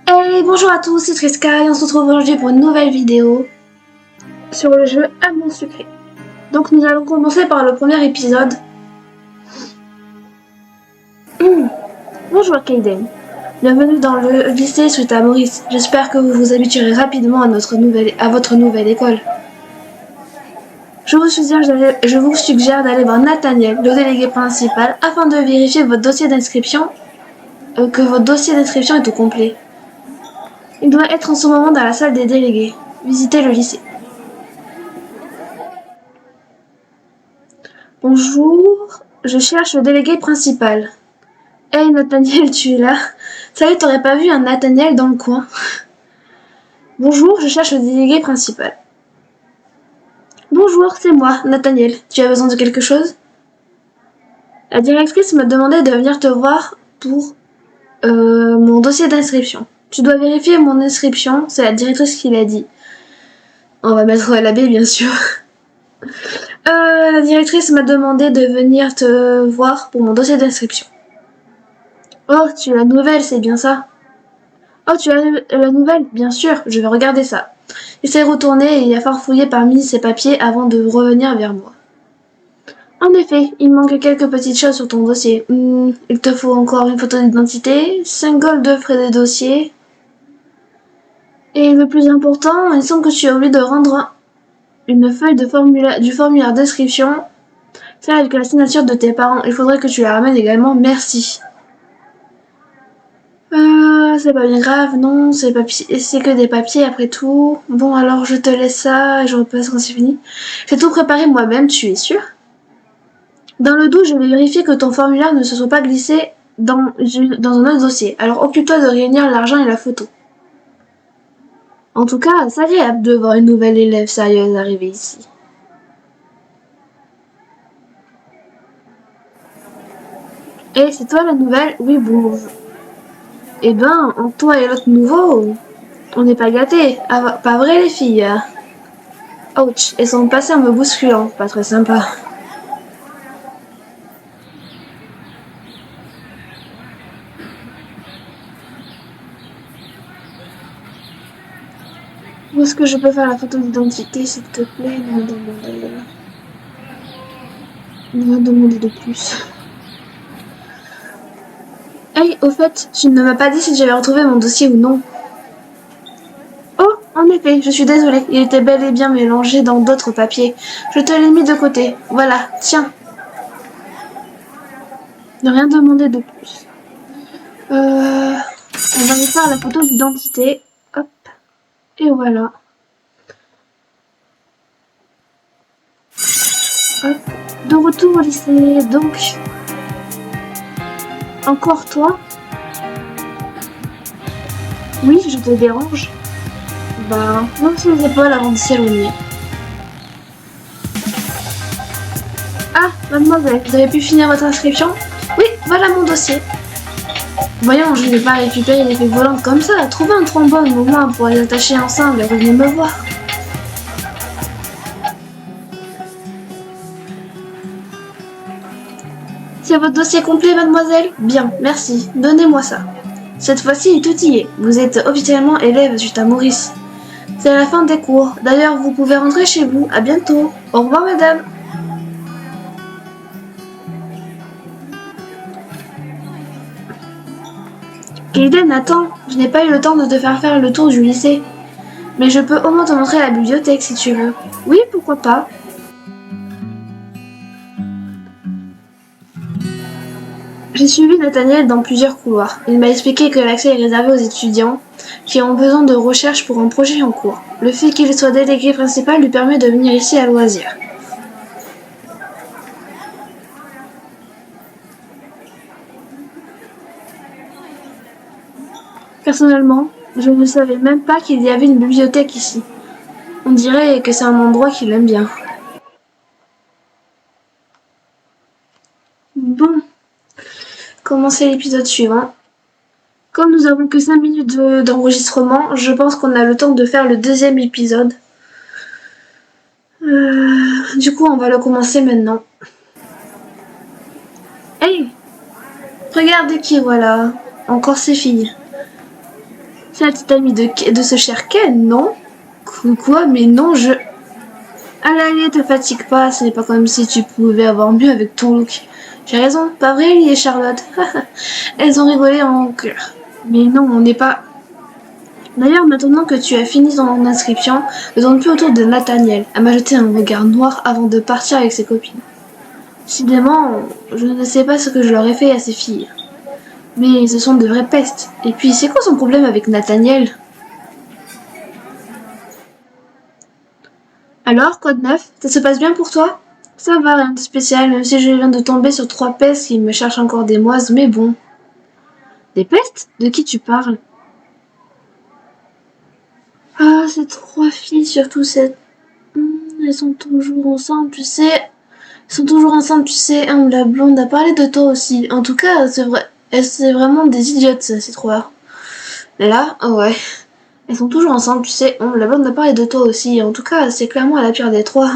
Hey, bonjour à tous, c'est Triska et on se retrouve aujourd'hui pour une nouvelle vidéo sur le jeu Amour Sucré. Donc nous allons commencer par le premier épisode. Bonjour Kaiden, bienvenue dans le lycée suite à Maurice. J'espère que vous vous habituerez rapidement à votre nouvelle école. Je vous suggère d'aller voir Nathaniel, le délégué principal, afin de vérifier votre dossier d'inscription, que votre dossier d'inscription est au complet. Il doit être en ce moment dans la salle des délégués. Visitez le lycée. Bonjour, je cherche le délégué principal. Hey Nathaniel, tu es là? Salut, t'aurais pas vu un Nathaniel dans le coin? Bonjour, je cherche le délégué principal. Bonjour, c'est moi, Nathaniel. Tu as besoin de quelque chose? La directrice m'a demandé de venir te voir pour mon dossier d'inscription. Tu dois vérifier mon inscription, c'est la directrice qui l'a dit. On va mettre l'abbé, bien sûr. La directrice m'a demandé de venir te voir pour mon dossier d'inscription. Oh, tu as la nouvelle, c'est bien ça? Oh, tu as la nouvelle? Bien sûr, je vais regarder ça. Il s'est retourné et il a farfouillé parmi ses papiers avant de revenir vers moi. En effet, il manque quelques petites choses sur ton dossier. Il te faut encore une photo d'identité, 5 gold de frais de dossier. Et le plus important, il semble que tu as oublié de rendre une feuille du formulaire d'inscription, celle avec la signature de tes parents. Il faudrait que tu la ramènes également. Merci. C'est pas bien grave, non, c'est que des papiers après tout. Bon, alors je te laisse ça et je repasse quand c'est fini. J'ai tout préparé moi-même, tu es sûr? Dans le doute, je vais vérifier que ton formulaire ne se soit pas glissé dans un autre dossier. Alors occupe-toi de réunir l'argent et la photo. En tout cas, c'est agréable de voir une nouvelle élève sérieuse arriver ici. Eh, c'est toi la nouvelle? Oui, bon. Eh ben, entre toi et l'autre nouveau, on n'est pas gâtés. Ah, pas vrai les filles? Ouch, elles sont passées en me bousculant, pas très sympa. Où est-ce que je peux faire la photo d'identité, s'il te plaît? Ne va demander de plus. Hey, au fait, tu ne m'as pas dit si j'avais retrouvé mon dossier ou non. Oh, en effet, je suis désolée, il était bel et bien mélangé dans d'autres papiers. Je te l'ai mis de côté. Voilà, tiens. Ne rien demander de plus. On va y faire la photo d'identité. Hop. Et voilà. Hop. De retour au lycée, donc. Encore toi? Oui, je te dérange. Bah, monte sur les épaules avant de s'éloigner. Ah, mademoiselle, vous avez pu finir votre inscription? Oui, voilà mon dossier. Voyons, je ne vais pas récupérer les feuilles volantes comme ça. Trouvez un trombone au moins pour les attacher ensemble et revenez me voir. C'est votre dossier complet, mademoiselle? Bien, merci. Donnez-moi ça. Cette fois-ci, tout y est. Vous êtes officiellement élève suite à Maurice. C'est la fin des cours. D'ailleurs, vous pouvez rentrer chez vous. À bientôt. Au revoir, madame. Kaiden, attends. Je n'ai pas eu le temps de te faire le tour du lycée. Mais je peux au moins te montrer la bibliothèque si tu veux. Oui, pourquoi pas. J'ai suivi Nathaniel dans plusieurs couloirs. Il m'a expliqué que l'accès est réservé aux étudiants qui ont besoin de recherche pour un projet en cours. Le fait qu'il soit délégué principal lui permet de venir ici à loisir. Personnellement, je ne savais même pas qu'il y avait une bibliothèque ici. On dirait que c'est un endroit qu'il aime bien. Bon, commencer l'épisode suivant. Comme nous avons que 5 minutes d'enregistrement, je pense qu'on a le temps de faire le deuxième épisode. Du coup, on va le commencer maintenant. Hey! Regarde qui voilà. Encore ces filles. Cette amie de ce cher Ken, non? Quoi? Mais non, je... Allez, te fatigue pas, ce n'est pas comme si tu pouvais avoir mieux avec ton look. J'ai raison, pas vrai, Ellie et Charlotte? Elles ont rigolé en cœur. Mais non, on n'est pas... D'ailleurs, maintenant que tu as fini ton inscription, ne tourne plus autour de Nathaniel. Elle m'a jeté un regard noir avant de partir avec ses copines. Décidément, je ne sais pas ce que je leur ai fait à ces filles. Mais ce sont de vraies pestes. Et puis, c'est quoi son problème avec Nathaniel? Alors, quoi de neuf? Ça se passe bien pour toi? Ça va, rien de spécial, même si je viens de tomber sur 3 pestes qui me cherchent encore des moises, mais bon. Des pestes? De qui tu parles? Ah, ces 3 filles, surtout cette... elles sont toujours ensemble, tu sais. Elles sont toujours ensemble, tu sais. La blonde a parlé de toi aussi. En tout cas, c'est vrai. C'est vraiment des idiotes, ça, ces 3. Là, oh ouais. Elles sont toujours ensemble, tu sais. La blonde a parlé de toi aussi. En tout cas, c'est clairement la pire des 3.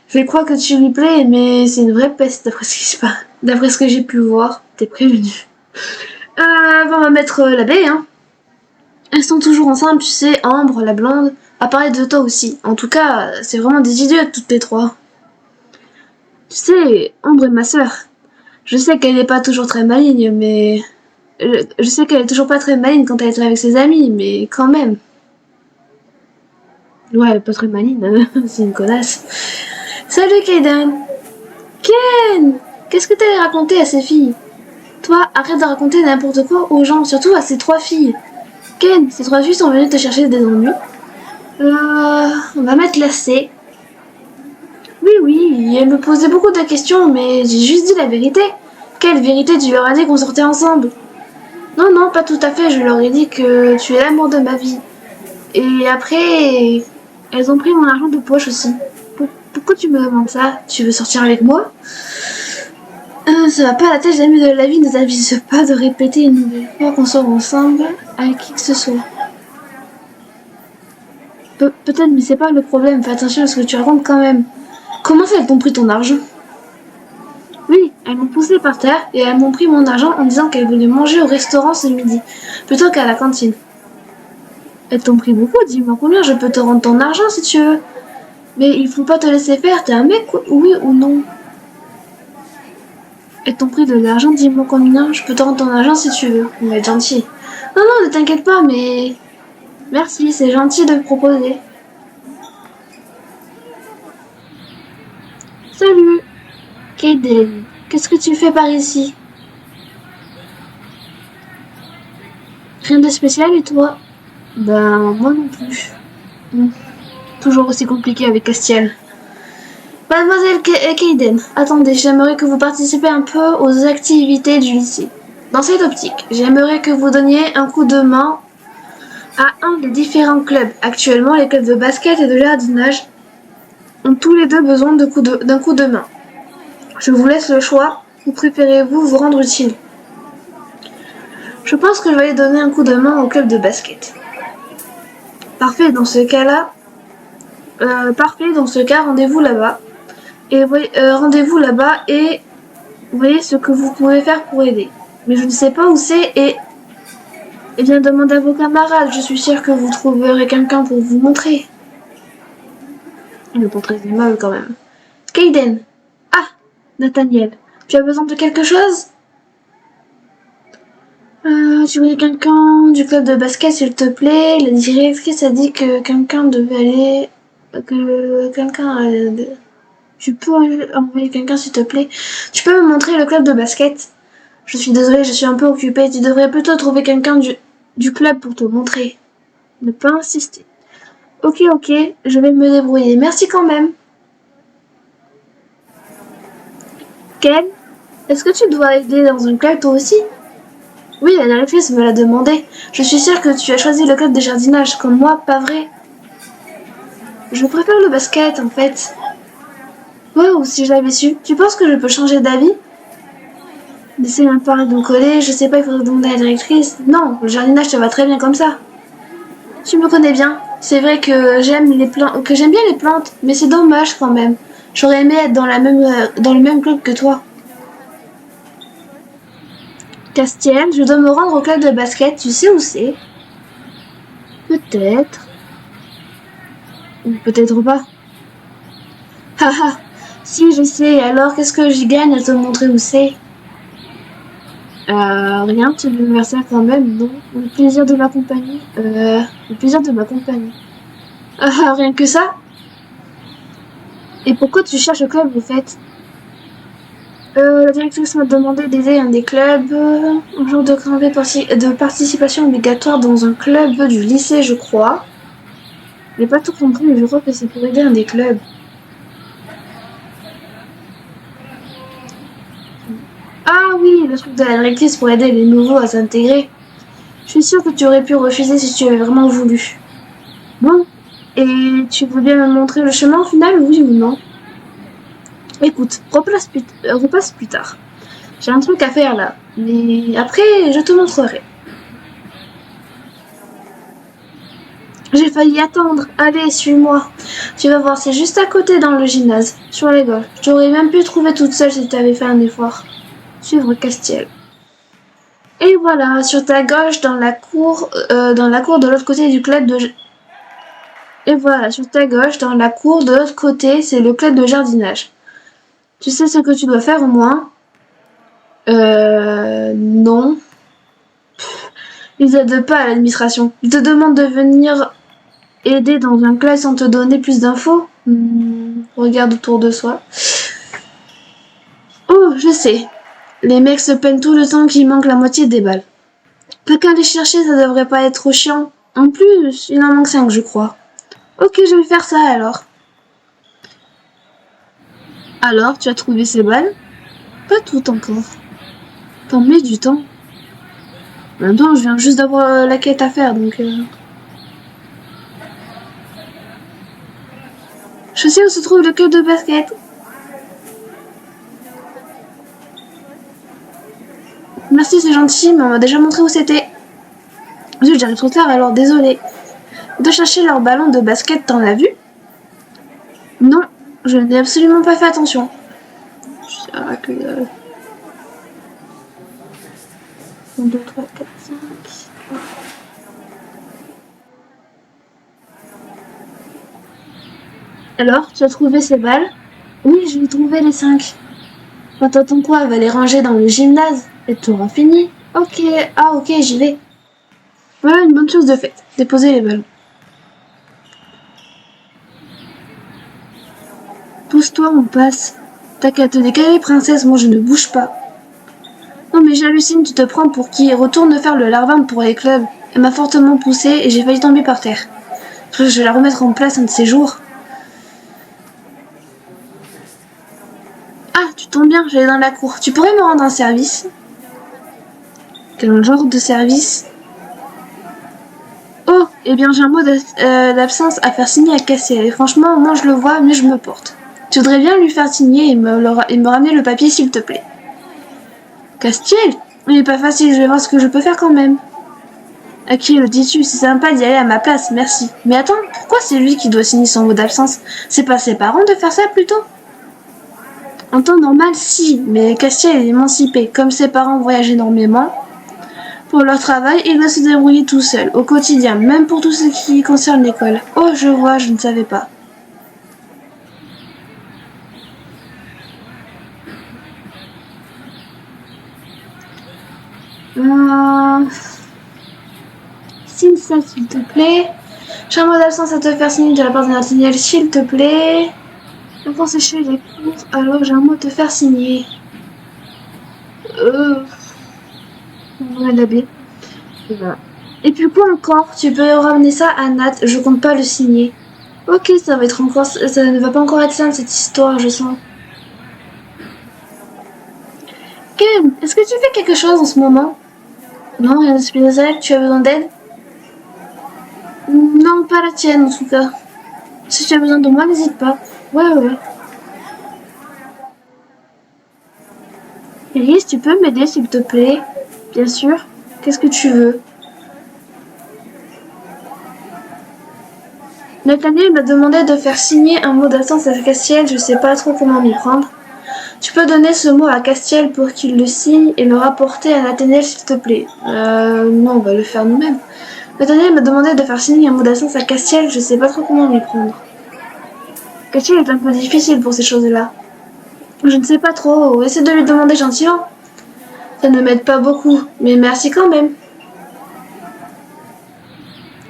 Je crois que tu lui plais, mais c'est une vraie peste d'après ce que j'ai pu voir. T'es prévenu. On va mettre la baie, hein. Elles sont toujours ensemble, tu sais. Ambre, la blonde, a parlé de toi aussi. En tout cas, c'est vraiment des idiotes toutes les 3. Tu sais, Ambre est ma sœur. Je sais qu'elle n'est pas toujours très maligne, mais... Je sais qu'elle est toujours pas très maligne quand elle est avec ses amis, mais quand même. Ouais, elle est pas très maligne, c'est une connasse. Salut Kaden. Ken, qu'est-ce que t'allais raconter à ces filles? Toi, arrête de raconter n'importe quoi aux gens, surtout à ces 3 filles. Ken, ces 3 filles sont venues te chercher des ennuis. On va mettre la C. Oui, elle me posait beaucoup de questions, mais j'ai juste dit la vérité. Quelle vérité? Tu leur as dit qu'on sortait ensemble? Non, pas tout à fait, je leur ai dit que tu es l'amour de ma vie. Et après, elles ont pris mon argent de poche aussi. Pourquoi tu me demandes ça? Tu veux sortir avec moi? Ça va pas, la tête jamais de la vie ne t'avise pas de répéter une nouvelle fois qu'on sort ensemble avec qui que ce soit. Peut-être, mais c'est pas le problème, fais attention à ce que tu racontes quand même. Comment ça, elles t'ont pris ton argent? Oui, elles m'ont poussé par terre et elles m'ont pris mon argent en disant qu'elles voulaient manger au restaurant ce midi, plutôt qu'à la cantine. Elles t'ont pris beaucoup, dis-moi combien je peux te rendre ton argent si tu veux. Mais il faut pas te laisser faire, t'es un mec, oui ou non? Elles t'ont pris de l'argent, dis-moi combien je peux te rendre ton argent si tu veux. On va être gentil. Non, ne t'inquiète pas, mais... Merci, c'est gentil de me proposer. Salut, Kaden. Qu'est-ce que tu fais par ici? Rien de spécial et toi? Ben, moi non plus. Toujours aussi compliqué avec Castiel. Mademoiselle Kaden, attendez, j'aimerais que vous participiez un peu aux activités du lycée. Dans cette optique, j'aimerais que vous donniez un coup de main à un des différents clubs. Actuellement, les clubs de basket et de jardinage ont tous les deux besoin d'un coup de main. Je vous laisse le choix. Ou préférez-vous vous rendre utile? Je pense que je vais donner un coup de main au club de basket. Parfait, dans ce cas-là, rendez-vous là-bas. Et rendez-vous là-bas et voyez ce que vous pouvez faire pour aider. Mais je ne sais pas où c'est et bien demandez à vos camarades. Je suis sûre que vous trouverez quelqu'un pour vous montrer. Ils me sont très aimables quand même. Kaden. Ah, Nathaniel. Tu as besoin de quelque chose? Tu voulais quelqu'un du club de basket, s'il te plaît? La directrice a dit que quelqu'un devait aller... Que quelqu'un... Tu peux envoyer quelqu'un, s'il te plaît? Tu peux me montrer le club de basket? Je suis désolée, je suis un peu occupée. Tu devrais plutôt trouver quelqu'un du club pour te montrer. Ne pas insister. Ok, je vais me débrouiller. Merci quand même. Ken, est-ce que tu dois aider dans un club toi aussi? Oui, la directrice me l'a demandé. Je suis sûre que tu as choisi le club de jardinage, comme moi, pas vrai? Je préfère le basket, en fait. Wow, si je l'avais su. Tu penses que je peux changer d'avis? Laissez un peu de me coller, je sais pas, il faudrait demander à la directrice. Non, le jardinage, ça va très bien comme ça. Tu me connais bien. C'est vrai que j'aime bien les plantes, mais c'est dommage quand même. J'aurais aimé être dans le même club que toi. Castiel, je dois me rendre au club de basket, tu sais où c'est? Peut-être. Ou peut-être pas. Haha. Si, je sais. Alors, qu'est-ce que j'y gagne à te montrer où c'est? Rien, petit anniversaire quand même, non. Le plaisir de ma compagnie. Le plaisir de ma compagnie. Rien que ça? Et pourquoi tu cherches le club, en fait? La directrice m'a demandé d'aider un des clubs. Un jour de participation obligatoire dans un club du lycée, je crois. J'ai pas tout compris, mais je crois que c'est pour aider un des clubs. Ah oui, le truc de la directrice pour aider les nouveaux à s'intégrer. Je suis sûre que tu aurais pu refuser si tu avais vraiment voulu. Bon, et tu veux bien me montrer le chemin au final, oui ou non? Écoute, repasse plus tard. J'ai un truc à faire là, mais après, je te montrerai. J'ai failli attendre. Allez, suis-moi. Tu vas voir, c'est juste à côté dans le gymnase, sur les gauche. J'aurais même pu trouver toute seule si tu avais fait un effort. Suivre Castiel. Et voilà, sur ta gauche, dans la cour de l'autre côté du club de... Et voilà, sur ta gauche, dans la cour de l'autre côté, c'est le club de jardinage. Tu sais ce que tu dois faire au moins? Non. Ils aident pas à l'administration. Ils te demandent de venir aider dans un club sans te donner plus d'infos. Regarde autour de soi. Oh, je sais. Les mecs se peignent tout le temps qu'il manque la moitié des balles. Peut qu'à les chercher, ça devrait pas être trop chiant. En plus, il en manque 5, je crois. Ok, je vais faire ça alors. Alors, tu as trouvé ces balles? Pas tout encore. T'en mets du temps. En même temps, je viens juste d'avoir la quête à faire, donc... Je sais où se trouve le club de basket. Merci, c'est gentil, mais on m'a déjà montré où c'était. Zut, j'arrive trop tard, alors désolé. De chercher leur ballon de basket, t'en as vu? Non, je n'ai absolument pas fait attention. Ah, que... 1, 2, 3, 4, 5... Alors, tu as trouvé ces balles? Oui, je vais trouver les 5. Quand t'attends quoi? Va les ranger dans le gymnase et tu auras fini. Ok, ok, j'y vais. Voilà une bonne chose de faite. Déposer les ballons. Pousse-toi, on passe. T'as qu'à te décaler, princesse, moi je ne bouge pas. Non mais j'hallucine, tu te prends pour qui? Retourne faire le larvin pour les clubs. Elle m'a fortement poussée et j'ai failli tomber par terre. Je vais la remettre en place un de ces jours. Ah, tu tombes bien, j'allais dans la cour. Tu pourrais me rendre un service? Quel genre de service? Oh, eh bien j'ai un mot d'absence à faire signer à Cassiel. Et franchement, moi je le vois, mais je me porte. Tu voudrais bien lui faire signer et me ramener le papier s'il te plaît. Castiel? Il n'est pas facile, je vais voir ce que je peux faire quand même. À qui le dis-tu? C'est sympa d'y aller à ma place, merci. Mais attends, pourquoi c'est lui qui doit signer son mot d'absence? C'est pas ses parents de faire ça plutôt? En temps normal, si, mais Castiel est émancipé. Comme ses parents voyagent énormément, pour leur travail, il doit se débrouiller tout seul, au quotidien, même pour tout ce qui concerne l'école. Oh, je vois, je ne savais pas. Signe ça, s'il te plaît. J'ai un mot d'absence à te faire signer de la part de Nathaniel, s'il te plaît. Avant sécher les cours, alors j'ai un mot à te faire signer. On va l'abbé. Voilà. Et puis quoi encore? Tu peux ramener ça à Nat, je compte pas le signer. Ok, ça ne va pas encore être simple cette histoire, je sens. Ken, est-ce que tu fais quelque chose en ce moment? Non, rien de spécial, tu as besoin d'aide? Non, pas la tienne en tout cas. Si tu as besoin de moi, n'hésite pas. Ouais. Elise, tu peux m'aider s'il te plaît? Bien sûr. Qu'est-ce que tu veux? Nathaniel m'a demandé de faire signer un mot d'absence à Castiel, je sais pas trop comment m'y prendre. Tu peux donner ce mot à Castiel pour qu'il le signe et le rapporter à Nathaniel s'il te plaît. Non, on va le faire nous-mêmes. Nathaniel m'a demandé de faire signer un mot d'absence à Castiel, je sais pas trop comment m'y prendre. Castiel est un peu difficile pour ces choses-là. Je ne sais pas trop, essaie de lui demander gentiment. Ça ne m'aide pas beaucoup, mais merci quand même.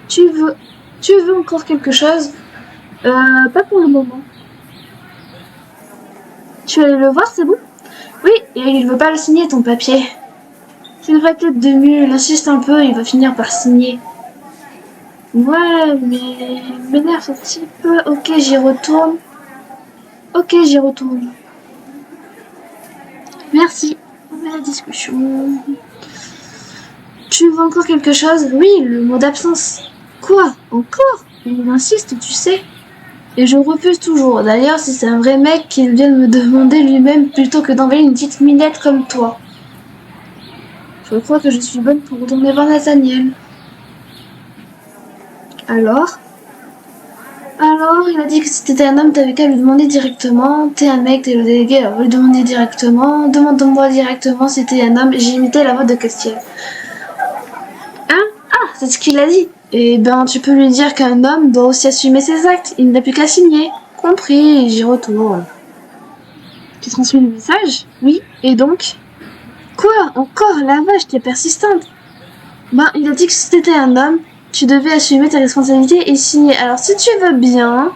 Tu veux encore quelque chose? Pas pour le moment. Tu es allé le voir, c'est bon? Oui, et il veut pas le signer ton papier. C'est une vraie tête de mule, il insiste un peu, il va finir par signer. Ouais, mais il m'énerve un petit peu. Ok, j'y retourne. Ok, j'y retourne. Merci. On va la discussion. Tu veux encore quelque chose? Oui, le mot d'absence. Quoi? Encore? Il insiste, tu sais. Et je refuse toujours. D'ailleurs, si c'est un vrai mec, qu'il vienne me demander lui-même plutôt que d'envoyer une petite minette comme toi. Je crois que je suis bonne pour retourner voir Nathaniel. Alors, il a dit que si t'étais un homme, t'avais qu'à lui demander directement. T'es un mec, t'es le délégué, alors lui demander directement. Demande-moi directement si t'es un homme. J'ai imité la voix de Castiel. Hein? Ah, c'est ce qu'il a dit. Eh ben, tu peux lui dire qu'un homme doit aussi assumer ses actes. Il n'a plus qu'à signer. Compris, j'y retourne. Tu transmets le message? Oui, et donc? Quoi? Encore? La vache, t'es persistante. Ben, il a dit que si t'étais un homme, tu devais assumer tes responsabilités et signer. Alors, si tu veux bien,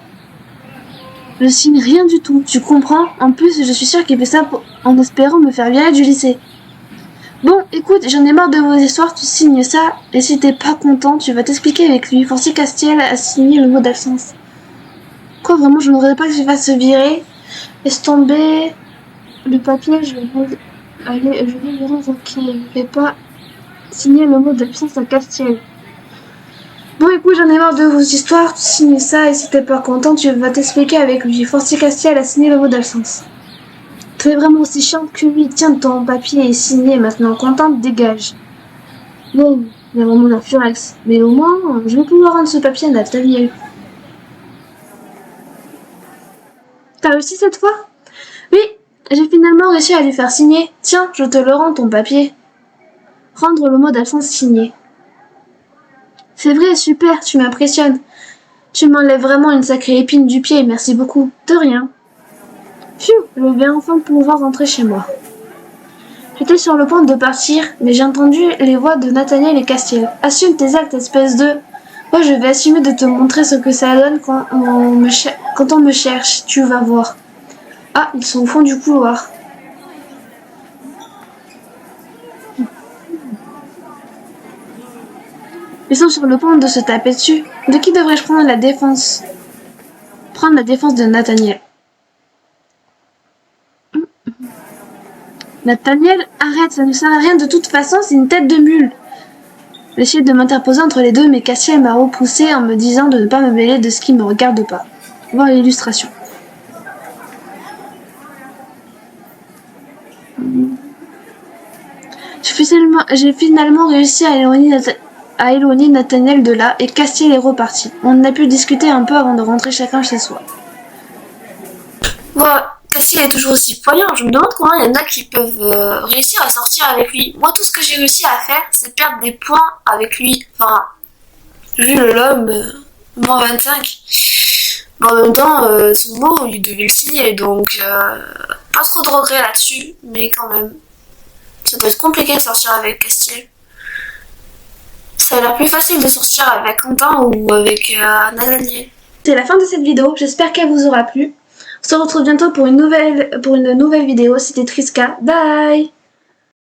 je signe rien du tout, tu comprends? En plus, je suis sûre qu'il fait ça en espérant me faire virer du lycée. Bon, écoute, j'en ai marre de vos histoires, tu signes ça, et si t'es pas content, tu vas t'expliquer avec lui. Forcer Castiel à signer le mot d'absence. Quoi, vraiment, je ne voudrais pas que je fasse se virer. Laisse tomber le papier, je vais lire, ok, je vais pas signer le mot d'absence à Castiel. Bon, écoute, j'en ai marre de vos histoires, tu signes ça, et si t'es pas content, tu vas t'expliquer avec lui. Forcer Castiel à signer le mot d'absence. Tu es vraiment aussi chiante que lui. Tiens, ton papier est signé, maintenant contente, dégage. Bon, il y a vraiment la furax. Mais au moins, je vais pouvoir rendre ce papier à Nathaniel. T'as réussi cette fois? Oui, j'ai finalement réussi à lui faire signer. Tiens, je te le rends, ton papier. Rendre le mot d'absence signé. C'est vrai, super, tu m'impressionnes. Tu m'enlèves vraiment une sacrée épine du pied, merci beaucoup. De rien. Pfiou, je vais enfin pouvoir rentrer chez moi. J'étais sur le point de partir, mais j'ai entendu les voix de Nathaniel et Castiel. Assume tes actes, espèce de... Moi, je vais assumer de te montrer ce que ça donne quand on me cherche. Tu vas voir. Ah, ils sont au fond du couloir. Ils sont sur le point de se taper dessus. De qui devrais-je prendre la défense? Prendre la défense de Nathaniel. Nathaniel, arrête, ça ne sert à rien de toute façon, c'est une tête de mule. J'essayais de m'interposer entre les deux, mais Castiel m'a repoussé en me disant de ne pas me mêler de ce qui ne me regarde pas. Voir l'illustration. J'ai finalement réussi à éloigner Nathaniel de là, et Castiel est reparti. On a pu discuter un peu avant de rentrer chacun chez soi. Voilà, Castiel est toujours aussi poignant. Je me demande comment il y en a qui peuvent réussir à sortir avec lui. Moi, tout ce que j'ai réussi à faire, c'est perdre des points avec lui. Enfin, vu l'homme, moins 25. Mais en même temps, son mot, il devait le signer. Donc, pas trop de regrets là-dessus. Mais quand même, ça doit être compliqué de sortir avec Castiel. Ça a l'air plus facile de sortir avec Quentin ou avec Nathaniel. C'est la fin de cette vidéo, j'espère qu'elle vous aura plu. On se retrouve bientôt pour une nouvelle vidéo, c'était Triska, bye!